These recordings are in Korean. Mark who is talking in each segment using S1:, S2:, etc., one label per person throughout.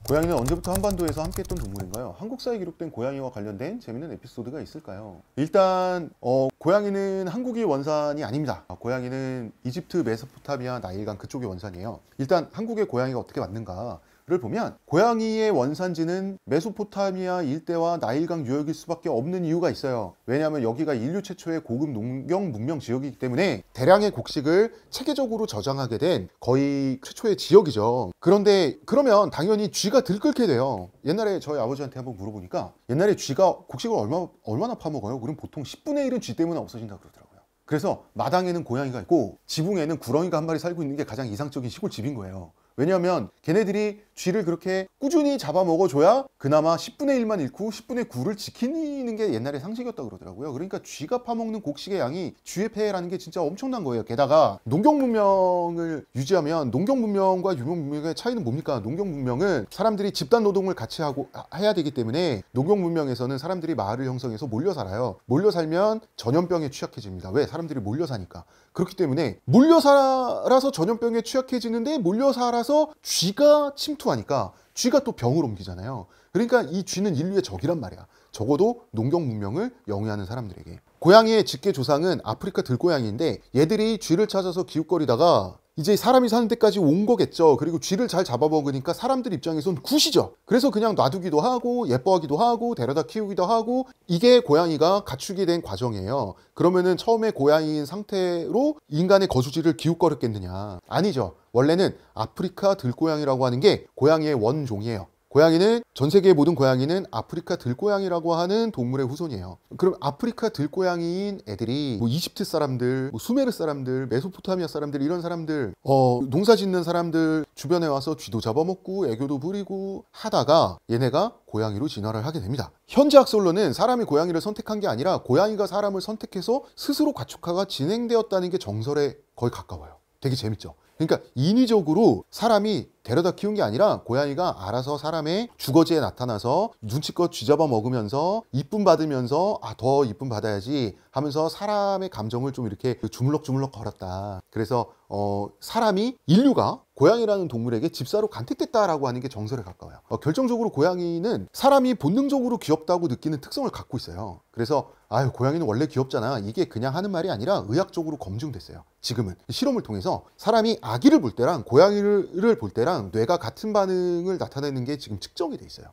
S1: 고양이는 언제부터 한반도에서 함께했던 동물인가요? 한국사에 기록된 고양이와 관련된 재밌는 에피소드가 있을까요? 일단 고양이는 한국이 원산이 아닙니다. 고양이는 이집트, 메소포타미아, 나일강 그쪽이 원산이에요. 일단 한국의 고양이가 어떻게 왔는가 를 보면 고양이의 원산지는 메소포타미아 일대와 나일강 유역일 수밖에 없는 이유가 있어요. 왜냐하면 여기가 인류 최초의 고급 농경 문명 지역이기 때문에 대량의 곡식을 체계적으로 저장하게 된 거의 최초의 지역이죠. 그런데 그러면 당연히 쥐가 들끓게 돼요. 옛날에 저희 아버지한테 한번 물어보니까 옛날에 쥐가 곡식을 얼마나 파먹어요? 그럼 보통 10분의 1은 쥐 때문에 없어진다 그러더라고요. 그래서 마당에는 고양이가 있고 지붕에는 구렁이가 한 마리 살고 있는 게 가장 이상적인 시골 집인 거예요. 왜냐하면 걔네들이 쥐를 그렇게 꾸준히 잡아먹어줘야 그나마 10분의 1만 잃고 10분의 9를 지키는 게 옛날의 상식이었다고 그러더라고요. 그러니까 쥐가 파먹는 곡식의 양이 쥐의 폐해라는 게 진짜 엄청난 거예요. 게다가 농경문명을 유지하면 농경문명과 유목문명의 차이는 뭡니까? 농경문명은 사람들이 집단 노동을 같이 해야 되기 때문에 농경문명에서는 사람들이 마을을 형성해서 몰려 살아요. 몰려 살면 전염병에 취약해집니다. 왜? 사람들이 몰려 사니까. 그렇기 때문에 몰려 살아서 전염병에 취약해지는데 몰려 살아서 쥐가 침투하니까 쥐가 또 병을 옮기잖아요. 그러니까 이 쥐는 인류의 적이란 말이야. 적어도 농경 문명을 영위하는 사람들에게. 고양이의 직계 조상은 아프리카 들고양이인데 얘들이 쥐를 찾아서 기웃거리다가 이제 사람이 사는 데까지 온 거겠죠. 그리고 쥐를 잘 잡아먹으니까 사람들 입장에선 굿이죠. 그래서 그냥 놔두기도 하고 예뻐하기도 하고 데려다 키우기도 하고 이게 고양이가 갖추게 된 과정이에요. 그러면은 처음에 고양이인 상태로 인간의 거주지를 기웃거렸겠느냐? 아니죠. 원래는 아프리카 들고양이라고 하는 게 고양이의 원종이에요. 고양이는 전 세계의 모든 고양이는 아프리카 들고양이라고 하는 동물의 후손이에요. 그럼 아프리카 들고양이인 애들이 뭐 이집트 사람들, 뭐 수메르 사람들, 메소포타미아 사람들 이런 사람들 농사 짓는 사람들 주변에 와서 쥐도 잡아먹고 애교도 부리고 하다가 얘네가 고양이로 진화를 하게 됩니다. 현재 학설로는 사람이 고양이를 선택한 게 아니라 고양이가 사람을 선택해서 스스로 가축화가 진행되었다는 게 정설에 거의 가까워요. 되게 재밌죠? 그러니까 인위적으로 사람이 데려다 키운 게 아니라 고양이가 알아서 사람의 주거지에 나타나서 눈치껏 쥐잡아 먹으면서 이쁨 받으면서 더 이쁨 받아야지 하면서 사람의 감정을 좀 이렇게 주물럭주물럭 걸었다. 그래서 사람이 인류가 고양이라는 동물에게 집사로 간택됐다라고 하는 게 정설에 가까워요. 결정적으로 고양이는 사람이 본능적으로 귀엽다고 느끼는 특성을 갖고 있어요. 그래서 고양이는 원래 귀엽잖아. 이게 그냥 하는 말이 아니라 의학적으로 검증됐어요. 지금은 실험을 통해서 사람이 아기를 볼 때랑 고양이를 볼 때랑 뇌가 같은 반응을 나타내는 게 지금 측정이 돼 있어요.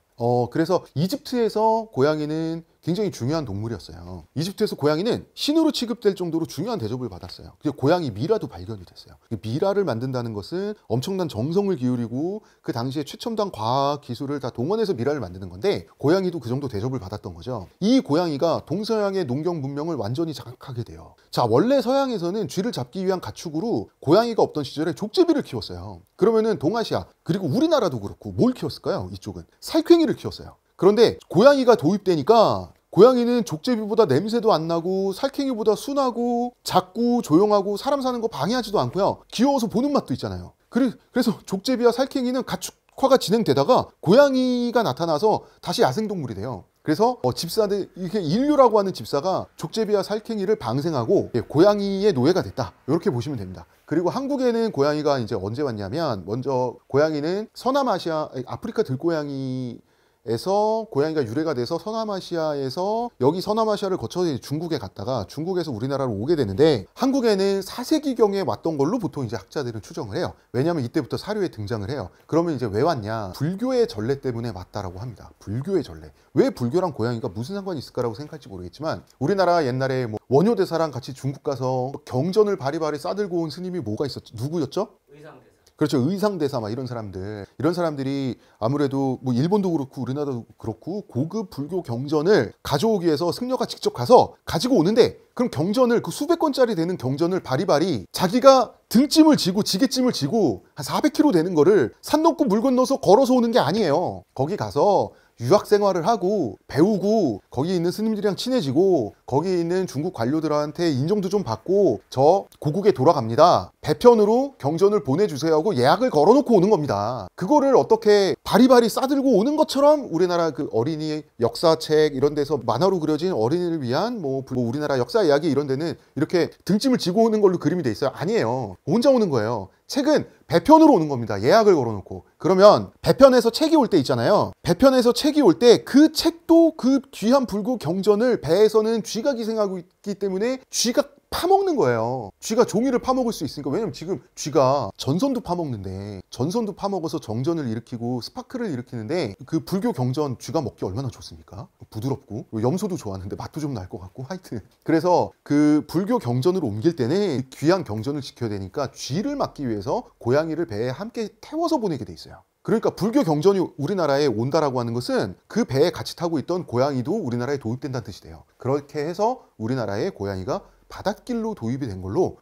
S1: 그래서 이집트에서 고양이는 굉장히 중요한 동물이었어요. 이집트에서 고양이는 신으로 취급될 정도로 중요한 대접을 받았어요. 고양이 미라도 발견이 됐어요. 미라를 만든다는 것은 엄청난 정성을 기울이고 그 당시에 최첨단 과학 기술을 다 동원해서 미라를 만드는 건데 고양이도 그 정도 대접을 받았던 거죠. 이 고양이가 동서양의 농경 문명을 완전히 장악하게 돼요. 자, 원래 서양에서는 쥐를 잡기 위한 가축으로 고양이가 없던 시절에 족제비를 키웠어요. 그러면은 동아시아 그리고 우리나라도 그렇고 뭘 키웠을까요? 이쪽은 살쾡이를 키웠어요. 그런데 고양이가 도입되니까 고양이는 족제비보다 냄새도 안 나고 살쾡이보다 순하고 작고 조용하고 사람 사는 거 방해하지도 않고요. 귀여워서 보는 맛도 있잖아요. 그래서 족제비와 살쾡이는 가축화가 진행되다가 고양이가 나타나서 다시 야생동물이 돼요. 그래서 집사들, 이게 인류라고 하는 집사가 족제비와 살쾡이를 방생하고 고양이의 노예가 됐다. 이렇게 보시면 됩니다. 그리고 한국에는 고양이가 이제 언제 왔냐면 먼저 고양이는 서남아시아, 아프리카 들고양이 에서 고양이가 유래가 돼서 서남아시아에서 여기 서남아시아를 거쳐서 중국에 갔다가 중국에서 우리나라로 오게 되는데 한국에는 4세기경에 왔던 걸로 보통 이제 학자들은 추정을 해요. 왜냐하면 이때부터 사료에 등장을 해요. 그러면 이제 왜 왔냐? 불교의 전례 때문에 왔다라고 합니다. 불교의 전례. 왜 불교랑 고양이가 무슨 상관이 있을까라고 생각할지 모르겠지만 우리나라 옛날에 뭐 원효대사랑 같이 중국 가서 경전을 바리바리 싸들고 온 스님이 뭐가 있었죠? 누구였죠?
S2: 의상대사.
S1: 그렇죠. 의상대사 이런 사람들이 아무래도 뭐 일본도 그렇고 우리나라도 그렇고 고급 불교 경전을 가져오기 위해서 승려가 직접 가서 가지고 오는데 그럼 경전을 그 수백 권짜리 되는 경전을 바리바리 자기가 등짐을 지고 지게짐을 지고 한 400kg 되는 거를 산 넘고 물 건너서 걸어서 오는 게 아니에요. 거기 가서 유학 생활을 하고 배우고 거기 있는 스님들이랑 친해지고 거기 있는 중국 관료들한테 인정도 좀 받고 저 고국에 돌아갑니다. 배편으로 경전을 보내주세요 하고 예약을 걸어놓고 오는 겁니다. 그거를 어떻게 바리바리 싸들고 오는 것처럼 우리나라 그 어린이 역사책 이런 데서 만화로 그려진 어린이를 위한 뭐 우리나라 역사 이야기 이런 데는 이렇게 등짐을 지고 오는 걸로 그림이 돼 있어요. 아니에요. 혼자 오는 거예요. 책은 배편으로 오는 겁니다. 예약을 걸어놓고. 그러면 배편에서 책이 올 때 있잖아요. 배편에서 책이 올 때 그 책도 그 귀한 불교 경전을 배에서는 쥐가 기생하고 있기 때문에 쥐가 파먹는 거예요. 쥐가 종이를 파먹을 수 있으니까. 왜냐면 지금 쥐가 전선도 파먹는데, 전선도 파먹어서 정전을 일으키고 스파크를 일으키는데, 그 불교 경전 쥐가 먹기 얼마나 좋습니까? 부드럽고 염소도 좋아하는데 맛도 좀 날 것 같고 하여튼. 그래서 그 불교 경전을 옮길 때는 귀한 경전을 지켜야 되니까 쥐를 막기 위해서 고양이를 배에 함께 태워서 보내게 돼 있어요. 그러니까 불교 경전이 우리나라에 온다라고 하는 것은 그 배에 같이 타고 있던 고양이도 우리나라에 도입된다는 뜻이 돼요. 그렇게 해서 우리나라에 고양이가 바닷길로 도입이 된 걸로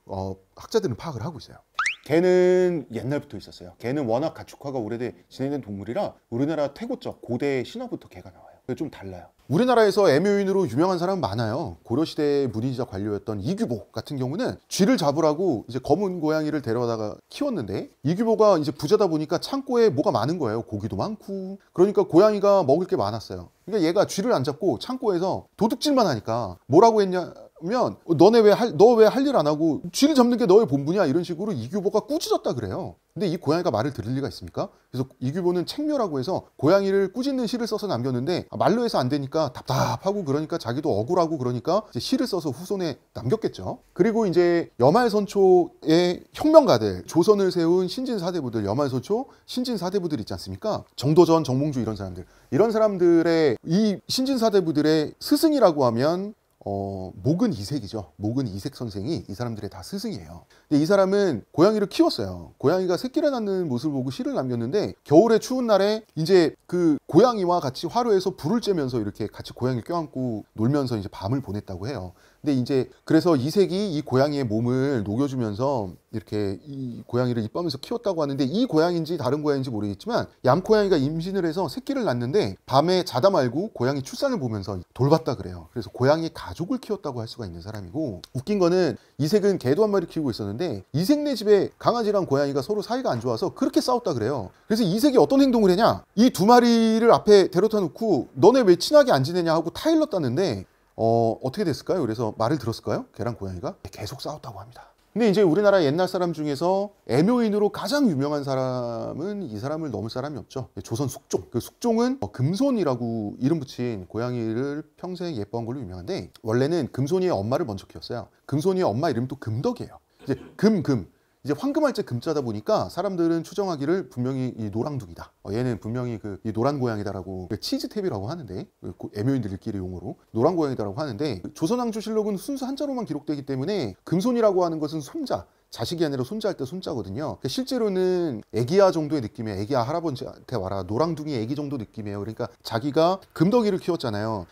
S1: 학자들은 파악을 하고 있어요. 개는 옛날부터 있었어요. 개는 워낙 가축화가 오래돼 진행된 동물이라 우리나라 태고적 고대 신화부터 개가 나와요. 좀 달라요. 우리나라에서 애묘인으로 유명한 사람 많아요. 고려시대 문의자 관료였던 이규보 같은 경우는 쥐를 잡으라고 이제 검은 고양이를 데려다가 키웠는데, 이규보가 이제 부자다 보니까 창고에 뭐가 많은 거예요. 고기도 많고. 그러니까 고양이가 먹을 게 많았어요. 그러니까 얘가 쥐를 안 잡고 창고에서 도둑질만 하니까 뭐라고 했냐 면 너 왜 할 일 안 하고 쥐를 잡는 게 너의 본분이야, 이런 식으로 이규보가 꾸짖었다 그래요. 근데 이 고양이가 말을 들을 리가 있습니까? 그래서 이규보는 책묘라고 해서 고양이를 꾸짖는 시를 써서 남겼는데 말로 해서 안 되니까 답답하고, 그러니까 자기도 억울하고, 그러니까 이제 시를 써서 후손에 남겼겠죠. 그리고 이제 여말선초의 혁명가들, 조선을 세운 신진사대부들, 여말선초 신진사대부들 있지 않습니까? 정도전, 정몽주 이런 사람들의 이 신진사대부들의 스승이라고 하면 목은 이색이죠. 목은 이색 선생이 이 사람들의 다 스승이에요. 근데 이 사람은 고양이를 키웠어요. 고양이가 새끼를 낳는 모습을 보고 시를 남겼는데, 겨울에 추운 날에 이제 그 고양이와 같이 화로에서 불을 쬐면서 이렇게 같이 고양이를 껴안고 놀면서 이제 밤을 보냈다고 해요. 근데 이제 그래서 이색이 이 고양이의 몸을 녹여주면서 이렇게 이 고양이를 이뻐하면서 키웠다고 하는데, 이 고양이인지 다른 고양이인지 모르겠지만 얌고양이가 임신을 해서 새끼를 낳는데 밤에 자다 말고 고양이 출산을 보면서 돌봤다 그래요. 그래서 고양이 가족을 키웠다고 할 수가 있는 사람이고, 웃긴 거는 이색은 개도 한 마리 키우고 있었는데 이색네 집에 강아지랑 고양이가 서로 사이가 안 좋아서 그렇게 싸웠다 그래요. 그래서 이색이 어떤 행동을 했냐, 이 두 마리를 앞에 데려다 놓고 너네 왜 친하게 안 지내냐 하고 타일렀다는데 어떻게 됐을까요? 그래서 말을 들었을까요? 개랑 고양이가 계속 싸웠다고 합니다. 근데 이제 우리나라 옛날 사람 중에서 애묘인으로 가장 유명한 사람은 이 사람을 넘을 사람이 없죠. 조선 숙종. 그 숙종은 금손이라고 이름 붙인 고양이를 평생 예뻐한 걸로 유명한데, 원래는 금손이의 엄마를 먼저 키웠어요. 금손이의 엄마 이름이 또 금덕이에요. 이제 이제 황금알째 금자다 보니까 사람들은 추정하기를 분명히 이 노랑둥이다. 얘는 분명히 이 노란 고양이다라고, 치즈탭이라고 하는데, 애묘인들끼리 용어로 노란 고양이다라고 하는데, 조선왕조실록은 순수 한자로만 기록되기 때문에 금손이라고 하는 것은 손자, 자식이 아니라 손자할 때 손자거든요. 실제로는 애기야 정도의 느낌이에요. 애기야 할아버지한테 와라, 노랑둥이 애기 정도 느낌이에요. 그러니까 자기가 금덕이를 키웠잖아요.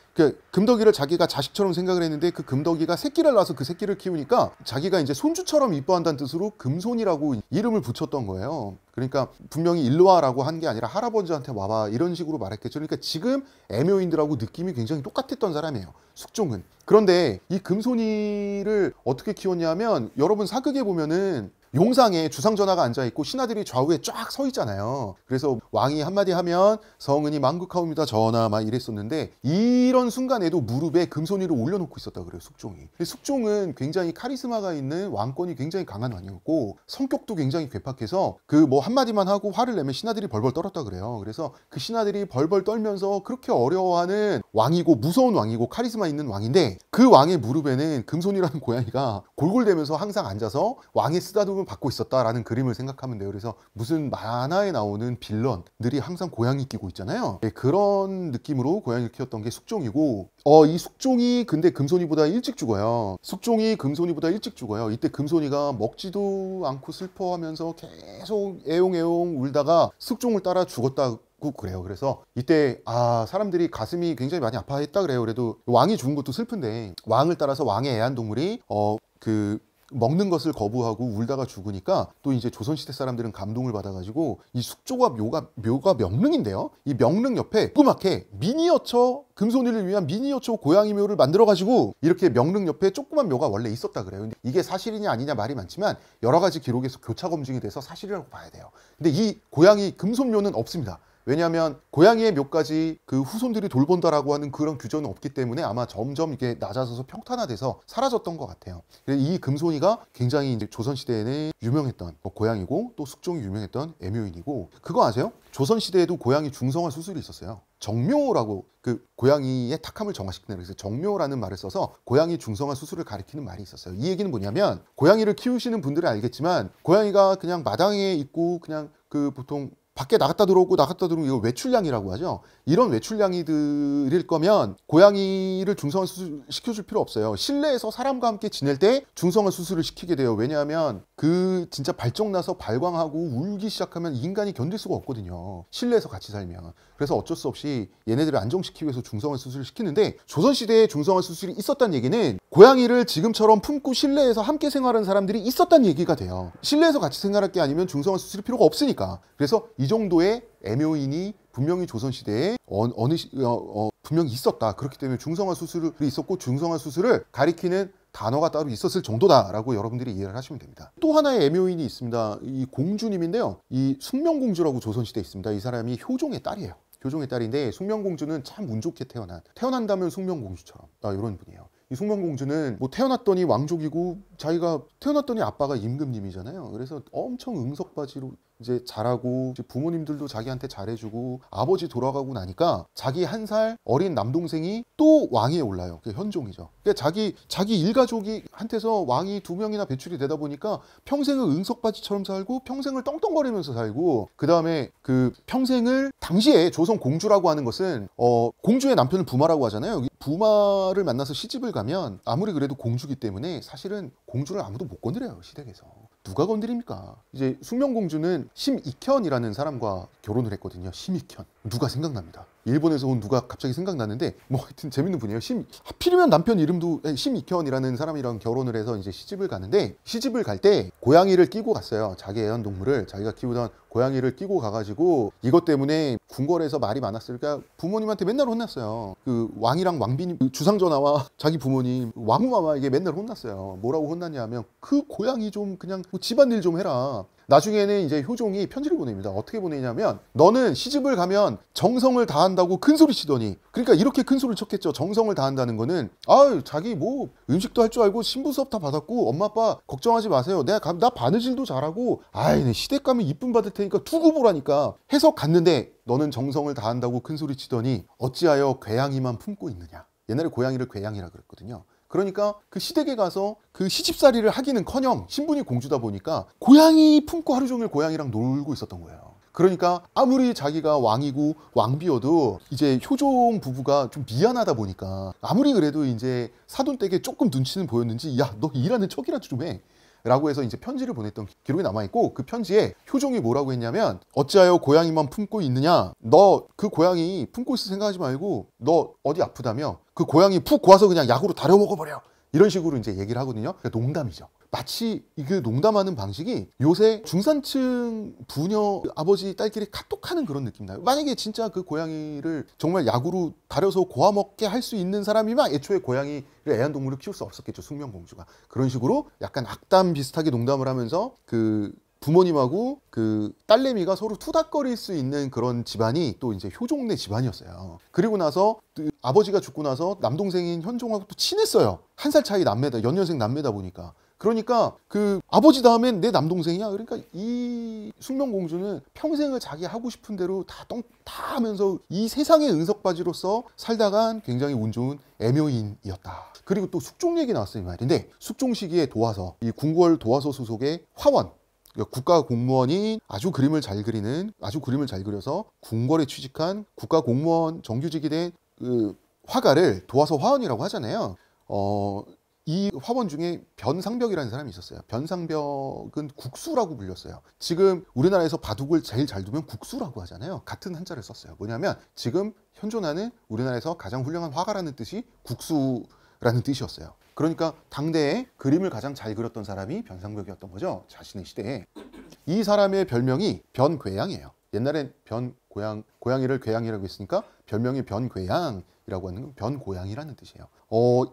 S1: 금덕이를 자기가 자식처럼 생각을 했는데, 그 금덕이가 새끼를 낳아서 그 새끼를 키우니까 자기가 이제 손주처럼 이뻐한다는 뜻으로 금손이라고 이름을 붙였던 거예요. 그러니까 분명히 일로 와라고 한 게 아니라 할아버지한테 와봐 이런 식으로 말했겠죠. 그러니까 지금 애묘인들하고 느낌이 굉장히 똑같았던 사람이에요, 숙종은. 그런데 이 금손이를 어떻게 키웠냐면, 여러분 사극에 보면은 용상에 주상전하가 앉아있고 신하들이 좌우에 쫙 서 있잖아요. 그래서 왕이 한마디 하면 성은이 망극하옵니다 전하 막 이랬었는데, 이런 순간에도 무릎에 금손이를 올려놓고 있었다 그래요, 숙종이. 숙종은 굉장히 카리스마가 있는 왕권이 굉장히 강한 왕이었고, 성격도 굉장히 괴팍해서 뭐 한마디만 하고 화를 내면 신하들이 벌벌 떨었다 그래요. 그래서 그 신하들이 벌벌 떨면서 그렇게 어려워하는 왕이고 무서운 왕이고 카리스마 있는 왕인데, 그 왕의 무릎에는 금손이라는 고양이가 골골대면서 항상 앉아서 왕의 쓰다듬음을 받고 있었다라는 그림을 생각하면 돼요. 그래서 무슨 만화에 나오는 빌런들이 항상 고양이 끼고 있잖아요. 그런 느낌으로 고양이를 키웠던 게 숙종이고, 이 숙종이 근데 금손이보다 일찍 죽어요. 숙종이 금손이보다 일찍 죽어요. 이때 금손이가 먹지도 않고 슬퍼하면서 계속 애용애용 울다가 숙종을 따라 죽었다 그래요. 그래서 이때 사람들이 가슴이 굉장히 많이 아파했다 그래요. 그래도 왕이 죽은 것도 슬픈데, 왕을 따라서 왕의 애완동물이 먹는 것을 거부하고 울다가 죽으니까 또 이제 조선시대 사람들은 감동을 받아가지고 이 숙조가 묘가 명릉인데요. 이 명릉 옆에 조그맣게 미니어처 금손이를 위한 미니어처 고양이 묘를 만들어가지고 이렇게 명릉 옆에 조그만 묘가 원래 있었다 그래요. 근데 이게 사실이냐 아니냐 말이 많지만 여러 가지 기록에서 교차 검증이 돼서 사실이라고 봐야 돼요. 근데 이 고양이 금손묘는 없습니다. 왜냐하면 고양이의 묘까지 그 후손들이 돌본다라고 하는 그런 규정은 없기 때문에 아마 점점 이게 낮아져서 평탄화돼서 사라졌던 것 같아요. 이 금손이가 굉장히 이제 조선시대에는 유명했던 고양이고 또 숙종이 유명했던 애묘인이고, 그거 아세요? 조선시대에도 고양이 중성화 수술이 있었어요. 정묘라고, 그 고양이의 탁함을 정화시키는, 그래서 정묘라는 말을 써서 고양이 중성화 수술을 가리키는 말이 있었어요. 이 얘기는 뭐냐면, 고양이를 키우시는 분들은 알겠지만 고양이가 그냥 마당에 있고 그냥 그 보통 밖에 나갔다 들어오고 나갔다 들어오고, 이거 외출량이라고 하죠. 이런 외출량이들일 거면 고양이를 중성화 수술 시켜줄 필요 없어요. 실내에서 사람과 함께 지낼 때 중성화 수술을 시키게 돼요. 왜냐하면 그 진짜 발정나서 발광하고 울기 시작하면 인간이 견딜 수가 없거든요. 실내에서 같이 살면. 그래서 어쩔 수 없이 얘네들을 안정시키기 위해서 중성화 수술을 시키는데, 조선시대에 중성화 수술이 있었다는 얘기는 고양이를 지금처럼 품고 실내에서 함께 생활하는 사람들이 있었다는 얘기가 돼요. 실내에서 같이 생활할 게 아니면 중성화 수술이 필요가 없으니까. 그래서 이 정도의 애묘인이 분명히 조선시대에 분명히 있었다. 그렇기 때문에 중성화 수술이 있었고, 중성화 수술을 가리키는 단어가 따로 있었을 정도다라고 여러분들이 이해를 하시면 됩니다. 또 하나의 애묘인이 있습니다. 이 공주님인데요. 이 숙명공주라고 조선시대에 있습니다. 이 사람이 효종의 딸이에요. 효종의 딸인데, 숙명공주는 참 운 좋게 태어난다면 숙명공주처럼 이런 분이에요. 이 숙명공주는 뭐 태어났더니 왕족이고, 자기가 태어났더니 아빠가 임금님이잖아요. 그래서 엄청 응석바지로 이제 자라고, 부모님들도 자기한테 잘해주고, 아버지 돌아가고 나니까 자기 1살 어린 남동생이 또 왕위에 올라요. 그게 현종이죠. 그러니까 자기 일가족이 한테서 왕이 2명이나 배출이 되다 보니까 평생을 응석바지처럼 살고, 평생을 떵떵거리면서 살고, 그 다음에 그 평생을, 당시에 조선 공주라고 하는 것은 공주의 남편을 부마라고 하잖아요. 부마를 만나서 시집을 가면 아무리 그래도 공주기 때문에 사실은 공주를 아무도 못 건드려요. 시댁에서 누가 건드립니까? 이제 숙명공주는 심익현이라는 사람과 결혼을 했거든요. 심익현, 누가 생각납니다. 일본에서 온 누가 갑자기 생각나는데, 뭐 하여튼 재밌는 분이에요. 하필이면 남편 이름도 심익현이라는 사람이랑 결혼을 해서 이제 시집을 가는데, 시집을 갈 때 고양이를 끼고 갔어요. 자기 애완동물을, 자기가 키우던 고양이를 끼고 가가지고, 이것 때문에 궁궐에서 말이 많았으니까 부모님한테 맨날 혼났어요. 그 왕이랑 왕비님, 주상전하와 자기 부모님 왕후마마에게 맨날 혼났어요. 뭐라고 혼났냐면, 그 고양이 좀 그냥 집안일 좀 해라. 나중에는 이제 효종이 편지를 보냅니다. 어떻게 보내냐면, 너는 시집을 가면 정성을 다한다고 큰 소리 치더니, 그러니까 이렇게 큰 소리를 쳤겠죠. 정성을 다한다는 거는, 자기 뭐 음식도 할 줄 알고 신부 수업 다 받았고, 엄마 아빠 걱정하지 마세요. 나 바느질도 잘하고, 내 시댁 가면 이쁨 받을 테니까 두고 보라니까 해서 갔는데, 너는 정성을 다한다고 큰 소리 치더니 어찌하여 괴양이만 품고 있느냐. 옛날에 고양이를 괴양이라 그랬거든요. 그러니까 그 시댁에 가서 그 시집살이를 하기는커녕 신분이 공주다 보니까 고양이 품고 하루 종일 고양이랑 놀고 있었던 거예요. 그러니까 아무리 자기가 왕이고 왕비여도 이제 효종 부부가 좀 미안하다 보니까, 아무리 그래도 이제 사돈댁에 조금 눈치는 보였는지, 야, 너 일하는 척이라도 좀 해 라고 해서 이제 편지를 보냈던 기록이 남아있고, 그 편지에 효종이 뭐라고 했냐면, 어찌하여 고양이만 품고 있느냐. 너 그 고양이 품고 있을 생각하지 말고, 너 어디 아프다며 그 고양이 푹 고아서 그냥 약으로 다려 먹어버려. 이런 식으로 이제 얘기를 하거든요. 그러니까 농담이죠. 마치 그 농담하는 방식이 요새 중산층 부녀 아버지 딸끼리 카톡하는 그런 느낌 나요. 만약에 진짜 그 고양이를 정말 약으로 다려서 고아 먹게 할 수 있는 사람이면 애초에 고양이를 애완동물을 키울 수 없었겠죠. 숙명공주가. 그런 식으로 약간 악담 비슷하게 농담을 하면서 그 부모님하고 그 딸내미가 서로 투닥거릴 수 있는 그런 집안이 또 이제 효종네 집안이었어요. 그리고 나서 아버지가 죽고 나서 남동생인 현종하고 또 친했어요. 1살 차이 남매다, 연년생 남매다 보니까. 그러니까 그 아버지 다음엔 내 남동생이야. 그러니까 이 숙명공주는 평생을 자기 하고 싶은 대로 다 하면서 이 세상의 응석바지로서 살다간 굉장히 운 좋은 애묘인이었다. 그리고 또 숙종 얘기 나왔어요, 이 말인데, 숙종 시기에 도화서, 이 궁궐 도화서 소속의 화원, 국가 공무원이 아주 그림을 잘 그려서 궁궐에 취직한 국가 공무원 정규직이 된 그 화가를 도화서 화원이라고 하잖아요. 이 화원 중에 변상벽이라는 사람이 있었어요. 변상벽은 국수라고 불렸어요. 지금 우리나라에서 바둑을 제일 잘 두면 국수라고 하잖아요. 같은 한자를 썼어요. 뭐냐면 지금 현존하는 우리나라에서 가장 훌륭한 화가라는 뜻이 국수라는 뜻이었어요. 그러니까 당대에 그림을 가장 잘 그렸던 사람이 변상벽이었던 거죠. 자신의 시대에. 이 사람의 별명이 변괴양이에요. 옛날엔 고양이를 괴양이라고 했으니까 별명이 변괴양이라는 이라고 하는 건 변고양이라는 뜻이에요.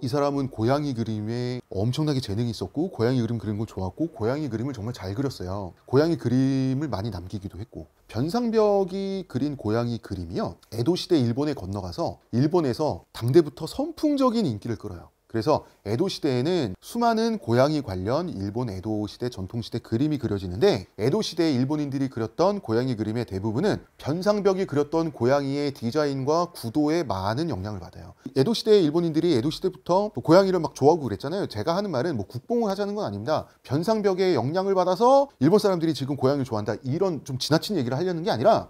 S1: 이 사람은 고양이 그림에 엄청나게 재능이 있었고 고양이 그림 그리는 걸 좋아했고 고양이 그림을 정말 잘 그렸어요. 고양이 그림을 많이 남기기도 했고 변상벽이 그린 고양이 그림이요, 에도 시대 일본에 건너가서 일본에서 당대부터 선풍적인 인기를 끌어요. 그래서 에도 시대에는 수많은 고양이 관련 일본 에도 시대 전통 시대 그림이 그려지는데, 에도 시대 일본인들이 그렸던 고양이 그림의 대부분은 변상벽이 그렸던 고양이의 디자인과 구도에 많은 영향을 받아요. 에도 시대 일본인들이 에도 시대부터 고양이를 막 좋아하고 그랬잖아요. 제가 하는 말은 뭐 국뽕을 하자는 건 아닙니다. 변상벽의 영향을 받아서 일본 사람들이 지금 고양이를 좋아한다, 이런 좀 지나친 얘기를 하려는 게 아니라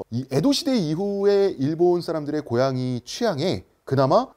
S1: 이 에도 시대 이후에 일본 사람들의 고양이 취향에 그나마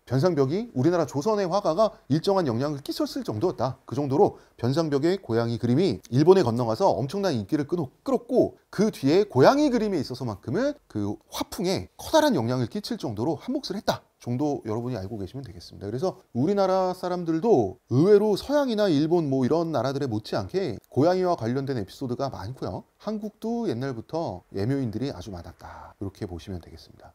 S1: 변상벽이 우리나라 조선의 화가가 일정한 영향을 끼쳤을 정도였다. 그 정도로 변상벽의 고양이 그림이 일본에 건너가서 엄청난 인기를 끌었고, 그 뒤에 고양이 그림에 있어서만큼은 그 화풍에 커다란 영향을 끼칠 정도로 한몫을 했다 정도 여러분이 알고 계시면 되겠습니다. 그래서 우리나라 사람들도 의외로 서양이나 일본 뭐 이런 나라들에 못지않게 고양이와 관련된 에피소드가 많고요. 한국도 옛날부터 예묘인들이 아주 많았다, 이렇게 보시면 되겠습니다.